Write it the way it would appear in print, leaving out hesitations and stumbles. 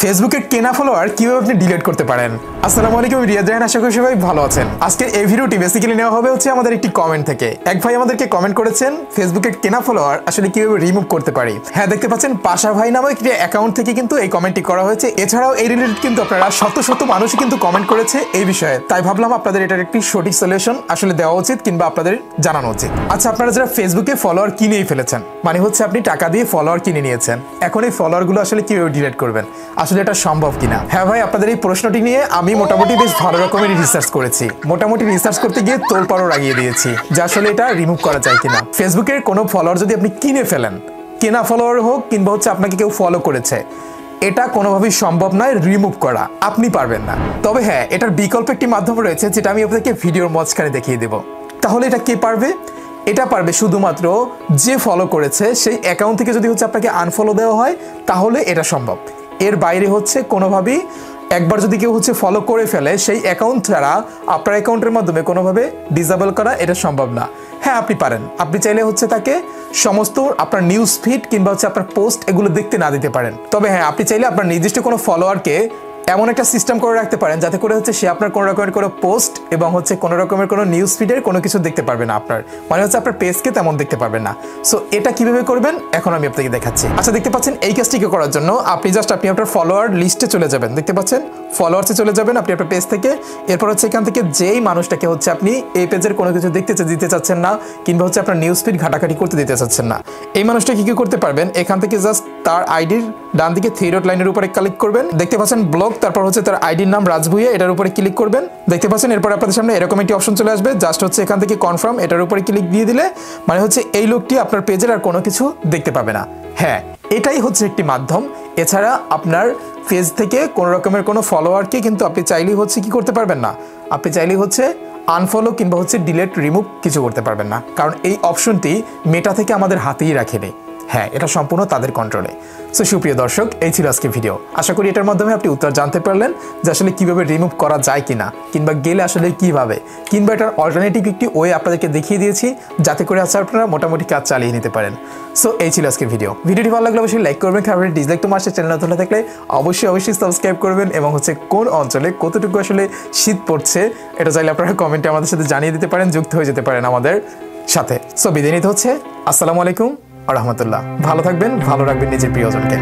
ফেসবুকে কেনা ফলোয়ার কিভাবে আপনি ডিলিট করতে পারেন। আসসালামু আলাইকুম, রিয়াদ রায়হান, আশা করি সবাই ভালো আছেন। আজকের এই ভিডিওটি বেসিক্যালি নেওয়া হবে হচ্ছে আমাদের একটি কমেন্ট থেকে। এক ভাই আমাদেরকে কমেন্ট করেছেন ফেসবুকে কেনা ফলোয়ার আসলে কিভাবে রিমুভ করতে পারি। হ্যাঁ, দেখতে পাচ্ছেন পাশা ভাই নামে একটি অ্যাকাউন্ট থেকে কিন্তু এই কমেন্টটি করা হয়েছে। এছাড়াও এই রিলেটেড কিন্তু আপনারা শত শত মানুষই কিন্তু কমেন্ট করেছে এই বিষয়ে, তাই ভাবলাম আপনাদের এটার একটি সঠিক সলিউশন আসলে দেওয়া উচিত কিংবা আপনাদের জানানো উচিত। আচ্ছা, আপনারা যারা ফেসবুকে ফলোয়ার কিনেই ফেলেছেন, মানে হচ্ছে আপনি টাকা দিয়ে ফলোয়ার কিনে নিয়েছেন, এখন এই ফলোয়ারগুলো আসলে কিভাবে ডিলিট করবেন, আসলে এটা সম্ভব কিনা। হ্যাঁ ভাই, আপনাদের এই প্রশ্নটি নিয়ে আমি মোটামুটি বেশ ভালো রকমের রিসার্চ করেছি। মোটামুটি রিসার্চ করতে গিয়ে তোলপাড়ও লাগিয়ে দিয়েছি যে আসলে এটা রিমুভ করা যায় কিনা। ফেসবুকের কোনো ফলোয়ার যদি আপনি কিনে ফেলেন, কেনা ফলোয়ার হোক কিংবা হচ্ছে আপনাকে কেউ ফলো করেছে, এটা কোনোভাবেই সম্ভব নয় রিমুভ করা, আপনি পারবেন না। তবে হ্যাঁ, এটার বিকল্প একটি মাধ্যম রয়েছে যেটা আমি আপনাদেরকে ভিডিওর মাঝখানে দেখিয়ে দেব। তাহলে এটা কে পারবে? এটা পারবে শুধুমাত্র যে ফলো করেছে সেই অ্যাকাউন্ট থেকে যদি হচ্ছে আপনাকে আনফলো দেওয়া হয় তাহলে এটা সম্ভব। এর বাইরে হচ্ছে কোনোভাবেই একবার যদি কেউ হচ্ছে ফলো করে ফেলে সেই অ্যাকাউন্ট ছাড়া আপনার অ্যাকাউন্টের মাধ্যমে কোনোভাবে ডিসেবল করা এটা সম্ভব না। হ্যাঁ, আপনি পারেন। আপনি চাইলে হচ্ছে তাকে সমস্ত আপনার নিউজ ফিড কিংবা হচ্ছে আপনার পোস্ট এগুলো দেখতে না দিতে পারেন। তবে হ্যাঁ, আপনি চাইলে আপনার নির্দিষ্ট কোনো ফলোয়ারকে এমন একটা সিস্টেম করে রাখতে পারেন যাতে করে হচ্ছে সে আপনার কোনো রকমের কোনো পোস্ট এবং হচ্ছে কোনো রকমের কোনো নিউজ ফিডের কোনো কিছু দেখতে পারবে না, আপনার মানে হচ্ছে আপনার পেজকে তেমন দেখতে পারবেন না। সো এটা কিভাবে করবেন এখন আমি আপনাকে দেখাচ্ছি। আচ্ছা, দেখতে পাচ্ছেন এই কাজটিকে করার জন্য আপনি আপনার ফলোয়ার লিস্টে চলে যাবেন। দেখতে পাচ্ছেন ফলোয়ার্সে চলে যাবেন আপনি আপনার পেজ থেকে। এরপর হচ্ছে এখান থেকে যেই মানুষটাকে হচ্ছে আপনি এই পেজের কোনো কিছু দিতে চাচ্ছেন না কিংবা হচ্ছে আপনার নিউজ ফিড ঘাটাঘাটি করতে দিতে চাচ্ছেন না, এই মানুষটা কি করতে পারবেন, এখান থেকে জাস্ট তার আইডির ডান দিকে থ্রি ডট লাইনের উপরে ক্লিক করবেন। দেখতে পাচ্ছেন ব্লগ, তারপর হচ্ছে তার আইডির নাম রাজভুইয়া, এটার উপরে ক্লিক করবেন। দেখতে পাচ্ছেন এরপর আপনাদের সামনে এরকম একটি অপশন চলে আসবে। জাস্ট হচ্ছে এখান থেকে কনফার্ম, এটার উপরে ক্লিক দিয়ে দিলে মানে হচ্ছে এই লোকটি আপনার পেজের আর কোনো কিছু দেখতে পাবে না। হ্যাঁ, এটাই হচ্ছে একটি মাধ্যম। এছাড়া আপনার পেজ থেকে কোনো রকমের কোনো ফলোয়ারকে কিন্তু আপনি চাইলেই হচ্ছে কি করতে পারবেন না, আপনি চাইলেই হচ্ছে আনফলো কিংবা হচ্ছে ডিলিট রিমুভ কিছু করতে পারবেন না, কারণ এই অপশনটি মেটা থেকে আমাদের হাতেই রাখেনি। হ্যাঁ, এটা সম্পূর্ণ তাদের কন্ট্রোলে। সো সুপ্রিয় দর্শক, এই ছিল আজকে ভিডিও। আশা করি এটার মাধ্যমে আপনি উত্তর জানতে পারলেন যে আসলে কিভাবে রিমুভ করা যায় কিনা, কিংবা গেলে আসলে কিভাবে, কিংবা এটার অল্টারনেটিভ একটি ওয়ে আপনাদেরকে দেখিয়ে দিয়েছি যাতে করে আজকে আপনারা মোটামুটি কাজ চালিয়ে নিতে পারেন। সো এই ছিল আজকে ভিডিওটি ভালো লাগলে অবশ্যই লাইক করবেন, খাবার ডিসলাইক তো মাসে চ্যানেল ধরে থাকলে অবশ্যই সাবস্ক্রাইব করবেন, এবং হচ্ছে কোন অঞ্চলে কতটুকু আসলে শীত পড়ছে এটা চাইলে আপনারা কমেন্টে আমাদের সাথে জানিয়ে দিতে পারেন, যুক্ত হয়ে যেতে পারেন আমাদের সাথে। সো বিদায় নিতে হচ্ছে। আসসালামু আলাইকুম ওয়া রাহমাতুল্লাহ। ভালো থাকবেন, ভালো রাখবেন নিজের প্রিয়জনকে।